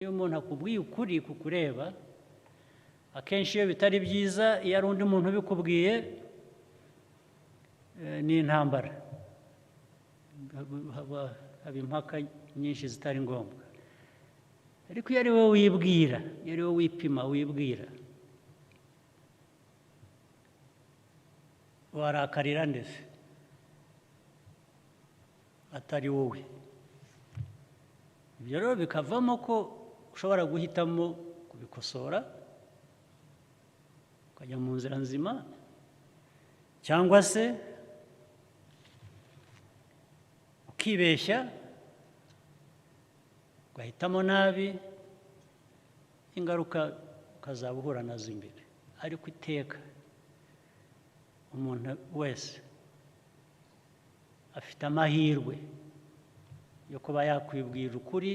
iyo umuntu akubwiye ukuri kukureba akenshi iyo bitari byiza iyo ari undi muntu ubikubwiye ni intambara haba impaka nyinshi zitari ngombwa ariko iyo ari wowe wibwira iyo ari wowe wipima wibwira warakarira ndetse atari wowe ibyo rero bikavamo ko ushobora guhitamo kubikosora ukajya mu nzira nzima cyangwa se ukibeshya ugahitamo nabi ingaruka ukazaba uhura nazo imbere ariko iteka umuntu wese afite amahirwe yo kuba yakwibwira ukuri